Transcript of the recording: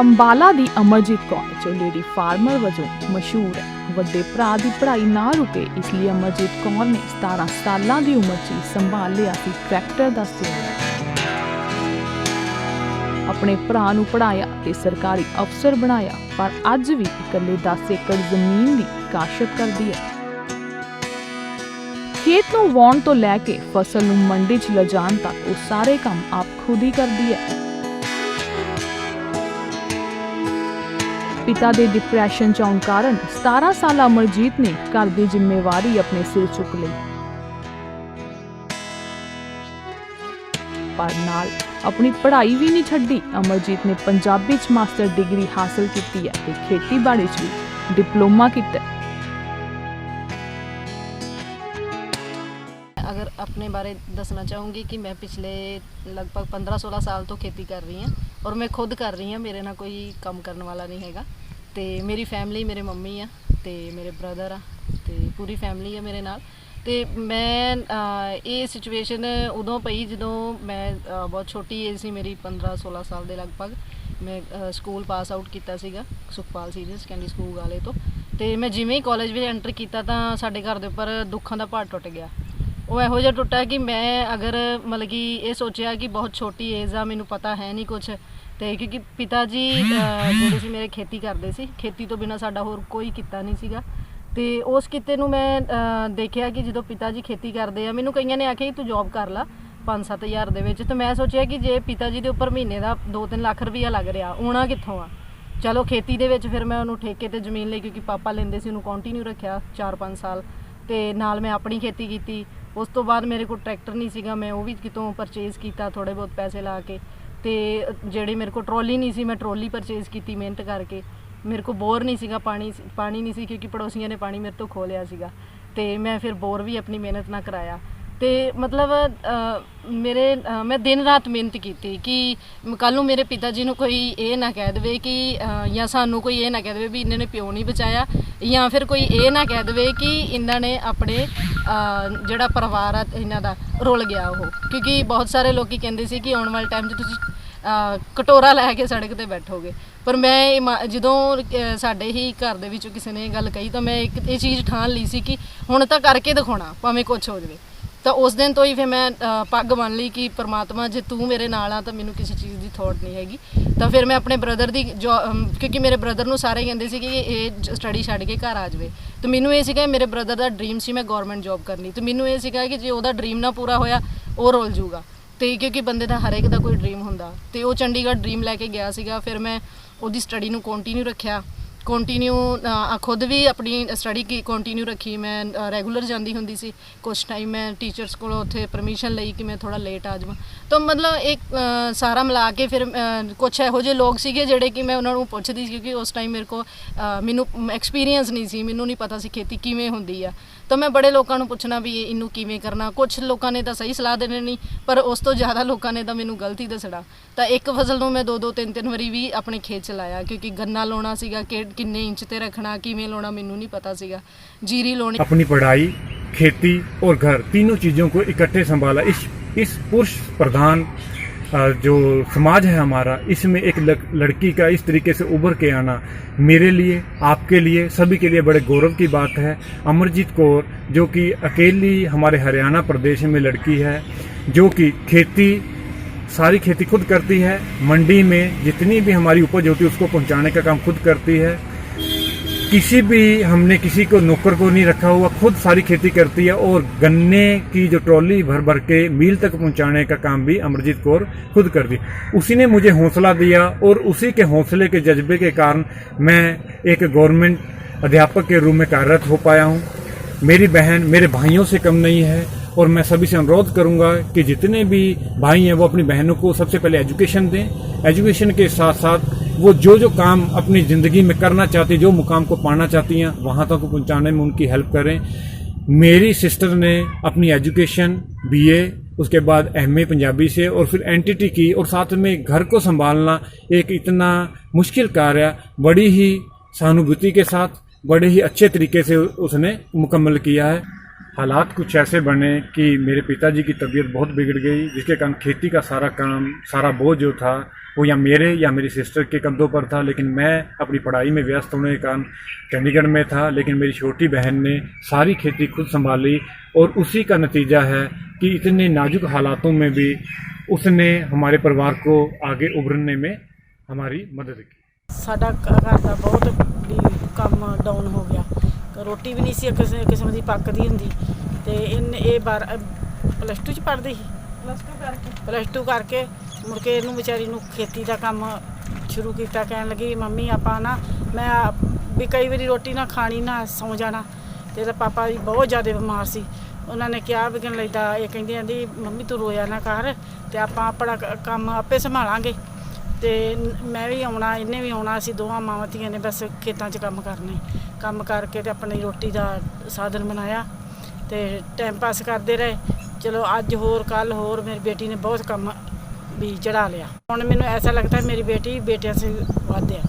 ਅੰਬਾਲਾ ਦੀ ਅਮਰਜੀਤ ਕੌਰ ਜੋ lady farmer ਵਜੋਂ ਮਸ਼ਹੂਰ ਹੈ। ਵੱਡੇ ਭਰਾ ਦੀ ਪੜ੍ਹਾਈ ਨਾ ਰੁਕੇ, ਇਸ ਲਈ ਅਮਰਜੀਤ ਕੌਰ ਨੇ 17 ਸਾਲਾਂ ਦੀ ਉਮਰ 'ਚ ਹੀ ਸੰਭਾਲ ਲਿਆ ਸੀ ਟਰੈਕਟਰ ਦਾ ਸੇਲ। ਆਪਣੇ ਭਰਾ ਨੂੰ ਪੜ੍ਹਾਇਆ ਤੇ ਸਰਕਾਰੀ ਅਫਸਰ ਬਣਾਇਆ, ਪਰ ਅੱਜ ਵੀ ਇਕੱਲੇ 10 ਏਕੜ ਜ਼ਮੀਨ ਦੀ ਕਾਸ਼ਤ ਕਰਦੀ ਹੈ। ਖੇਤ ਨੂੰ ਵਾਹੁਣ ਤੋਂ ਲੈ ਕੇ ਫਸਲ ਨੂੰ ਮੰਡੀ 'ਚ ਲਿਜਾਣ ਤੱਕ ਉਹ ਸਾਰੇ ਕੰਮ ਆਪ ਖੁਦ ਹੀ ਕਰਦੀ ਹੈ। ਪਿਤਾ ਦੇ ਡਿਪਰੈਸ਼ਨ 'ਚ ਆਉਣ ਕਾਰਨ 17 ਸਾਲਾ ਅਮਰਜੀਤ ਨੇ ਘਰ ਦੀ ਜ਼ਿੰਮੇਵਾਰੀ ਆਪਣੇ ਸਿਰ ਚੁੱਕ ਲਈ, ਪਰ ਨਾਲ ਆਪਣੀ ਪੜ੍ਹਾਈ ਵੀ ਨਹੀਂ ਛੱਡੀ। ਅਮਰਜੀਤ ਨੇ ਪੰਜਾਬੀ 'ਚ ਮਾਸਟਰ ਡਿਗਰੀ ਹਾਸਲ ਕੀਤੀ ਹੈ ਤੇ ਖੇਤੀਬਾੜੀ 'ਚ ਵੀ ਡਿਪਲੋਮਾ ਕੀਤਾ। अगर अपने बारे दसना चाहूँगी कि मैं पिछले लगभग 15-16 साल तो खेती कर रही हैं और मैं खुद कर रही हाँ, मेरे ना कोई काम करने वाला नहीं हैगा। तो मेरी फैमिली मेरे मम्मी आ ते मेरे ब्रदर आ ते पूरी फैमिली है मेरे नाल। तो मैं ये सिचुएशन उदों पई जदों मैं बहुत छोटी एज सी मेरी 15-16 साल के लगभग। मैं स्कूल पास आउट किया सीगा सुखपाल सीनियर सैकेंडरी स्कूल वाले तो मैं जिवें ही कॉलेज में एंटर किया तो साडे घर दे उपर दुखों का पहाड़ टुट गया। वो ਇਹੋ ਜਿਹਾ ਟੁੱਟਾ कि मैं अगर मतलब कि ये सोचा कि बहुत छोटी एज आ, मैनू पता है नहीं कुछ। तो क्योंकि पिता जी ਜਿਹੜੇ ਸੀ ਮੇਰੇ खेती करते सी, खेती तो बिना साडा होर कोई किता नहीं सीगा। तो उस किते नूं मैं देखिया कि जो पिता जी खेती करते हैं, मैनू कईयां ने आख्या कि तू जॉब कर ला 5-7 हज़ार दे विच। तो मैं सोचा कि जे पिता जी के उपर महीने का 2-3 लाख रुपया लग रहा, आना कित्थों आ। चलो खेती दे विच फिर मैं उन्होंने ठेके ते जमीन ली, क्योंकि पापा लेंदे सी, उन्होंने कंटिन्यू रखा 4-5 साल। तो नाल मैं अपनी खेती की। उस तो बाद मेरे को ट्रैक्टर नहीं सीगा, मैं वो भी कितों परचेज़ किया थोड़े बहुत पैसे ला के। तो जेड़ी मेरे को ट्रॉली नहीं सी, मैं ट्रॉली परचेज़ की मेहनत करके। मेरे को बोर नहीं सीगा, पानी नहीं सी, क्योंकि पड़ोसियों ने पानी मेरे तो खो लिया सीगा। तो मैं फिर बोर भी अपनी मेहनत ना कराया। तो मतलब मैं दिन रात मेहनत की कि कल नूं मेरे पिता जी नूं कोई ये ना कह दे कि या सानू कोई ये ना कह दे भी इन्होंने प्यो नहीं बचाया, या फिर कोई ये ना कह दे कि इन्होंने अपने जिहड़ा परिवार आ इन्हां दा रुल गया वो। क्योंकि बहुत सारे लोग कहते सी कि आने वाले टाइम तुसीं कटोरा लैके सड़क पर बैठोगे, पर मैं जदों साडे ही घर दे विचों किसी ने गल कही तो मैं एक ये चीज़ ठान ली सी कि हुण तां करके दिखाउणा, भावें कुछ हो जाए। तो उस दिन तो ही फिर मैं पग बन ली कि परमात्मा जे तू मेरे नाल आ तो मैनू किसी चीज़ की थॉट नहीं हैगी। तो फिर मैं अपने ब्रदर की क्योंकि मेरे ब्रदर नूं सारे कहते सी कि ये स्टडी छड्ड के घर आ जाए। तो मैनू ये सीगा मेरे ब्रदर का ड्रीम सी मैं गौरमेंट जॉब करनी। तो मैनू ये सीगा कि जे उहदा ड्रीम ना पूरा होया वो रुल जूगा। तो क्योंकि बंदे का हर एक का कोई ड्रीम हुंदा, तो वो चंडीगढ़ ड्रीम लैके गया सीगा। फिर मैं उहदी स्टडी नूं कंटिन्यू रखिया, कंटिन्यू खुद भी अपनी स्टडी की कंटिन्यू रखी। मैं रेगूलर जाती होंदी सी, कुछ टाइम मैं टीचर्स को उत्थे परमिशन लई कि मैं थोड़ा लेट आ जावां। तो मतलब एक सारा मिला के फिर कुछ इहो जिहे लोग सीगे जिहड़े कि मैं उन्हां नूं पुछदी सी, क्योंकि उस टाइम मेरे को मैनू एक्सपीरियंस नहीं सी, मैनू नहीं पता सी खेती किवें हुंदी आ। तो मैं बड़े लोगों को पुछना भी इनू किवें करना। कुछ लोगों ने तो सही सलाह देनी नहीं, पर उस तो ज़्यादा लोगों ने तो मैनू गलत ही दसना। तो एक फसल नूं मैं 2-2 3-3 वारी भी अपने खेत चलाया, क्योंकि गन्ना लाउणा सीगा कि किन्ने इंच ते रखना, किवें लाउणा मैनू नहीं पता सीगा। जीरी लाउणी, अपनी पढ़ाई, खेती और घर तीनों चीज़ों को इकट्ठे संभाला। इस पुरुष प्रधान जो समाज है हमारा, इसमें एक लड़की का इस तरीके से उभर के आना मेरे लिए, आपके लिए, सभी के लिए बड़े गौरव की बात है। अमरजीत कौर जो कि अकेली हमारे हरियाणा प्रदेश में लड़की है, जो कि सारी खेती खुद करती है। मंडी में जितनी भी हमारी उपज होती है उसको पहुंचाने का काम खुद करती है। हमने किसी को नौकर को नहीं रखा हुआ, खुद सारी खेती करती है। और गन्ने की जो ट्रॉली भर भर के मील तक पहुंचाने का काम भी अमरजीत कौर खुद करती है। उसी ने मुझे हौसला दिया और उसी के हौसले के जज्बे के कारण मैं एक गवर्नमेंट अध्यापक के रूप में कार्यरत हो पाया हूँ। मेरी बहन मेरे भाइयों से कम नहीं है, और मैं सभी से अनुरोध करूंगा कि जितने भी भाई हैं वो अपनी बहनों को सबसे पहले एजुकेशन दें। एजुकेशन के साथ साथ वो जो काम अपनी ज़िंदगी में करना चाहती, जो मुकाम को पाना चाहती हैं, वहाँ तक पहुँचाने में उनकी हेल्प करें। मेरी सिस्टर ने अपनी एजुकेशन BA, उसके बाद MA पंजाबी से, और फिर NTT की, और साथ में घर को संभालना एक इतना मुश्किल कार्य बड़ी ही सहानुभूति के साथ, बड़े ही अच्छे तरीके से उसने मुकम्मल किया है। हालात कुछ ऐसे बने कि मेरे पिताजी की तबीयत बहुत बिगड़ गई, जिसके कारण खेती का सारा काम, सारा बोझ जो था वो या मेरे या मेरी सिस्टर के कंधों पर था। लेकिन मैं अपनी पढ़ाई में व्यस्त होने के कारण चंडीगढ़ में था, लेकिन मेरी छोटी बहन ने सारी खेती खुद संभाली और उसी का नतीजा है कि इतने नाजुक हालातों में भी उसने हमारे परिवार को आगे उभरने में हमारी मदद की। ਸਾਡਾ ਘਰ ਦਾ ਬਹੁਤ ਵੀ ਕੰਮ ਡਾਊਨ ਹੋ ਗਿਆ, ਰੋਟੀ ਵੀ ਨਹੀਂ ਸੀ ਕਿਸੇ ਕਿਸਮ ਦੀ ਪੱਕਦੀ ਹੁੰਦੀ। ਤੇ ਇਹ ਪਲੱਸ 2 'ਚ ਪੜ੍ਹਦੀ ਸੀ, ਪਲੱਸ 2 ਕਰਕੇ ਮੁੜ ਕੇ ਇਹਨੂੰ ਵਿਚਾਰੀ ਨੂੰ ਖੇਤੀ ਦਾ ਕੰਮ ਸ਼ੁਰੂ ਕੀਤਾ। ਕਹਿਣ ਲੱਗੀ ਮੰਮੀ ਆਪਾਂ ਨਾ ਮੈਂ ਵੀ ਕਈ ਵਾਰੀ ਰੋਟੀ ਨਾ ਖਾਣੀ ਨਾ ਸੌਂ ਜਾਣਾ। ਤੇ ਇਹਦਾ ਪਾਪਾ ਜੀ ਬਹੁਤ ਜ਼ਿਆਦਾ ਬਿਮਾਰ ਸੀ। ਉਹਨਾਂ ਨੇ ਕਿਹਾ ਵੀ ਕਹਿੰਦਾ ਇੱਦਾਂ, ਇਹ ਕਹਿੰਦੀ ਆਂਦੀ ਮੰਮੀ ਤੂੰ ਰੋਇਆ ਨਾ ਕਰ ਤੇ ਆਪਾਂ ਆਪਣਾ ਕੰਮ ਆਪੇ ਸੰਭਾਲਾਂਗੇ। ਤੇ ਮੈਂ ਵੀ ਆਉਣਾ, ਇਹਨੇ ਵੀ ਆਉਣਾ, ਅਸੀਂ ਦੋਵਾਂ ਮਾਵਾਂ ਧੀਆਂ ਨੇ ਬਸ ਖੇਤਾਂ 'ਚ ਕੰਮ ਕਰਨੇ। ਕੰਮ ਕਰਕੇ ਤੇ ਆਪਣੀ ਰੋਟੀ ਦਾ ਸਾਧਨ ਬਣਾਇਆ ਤੇ ਟਾਈਮ ਪਾਸ ਕਰਦੇ ਰਹੇ। ਚਲੋ ਅੱਜ ਹੋਰ ਕੱਲ੍ਹ ਹੋਰ ਮੇਰੀ ਬੇਟੀ ਨੇ ਬਹੁਤ ਕੰਮ ਵੀ ਚੜਾ ਲਿਆ। ਹੁਣ ਮੈਨੂੰ ਐਸਾ ਲੱਗਦਾ ਮੇਰੀ ਬੇਟੀ ਬੇਟਿਆਂ ਸੇ ਵੱਧ ਆ।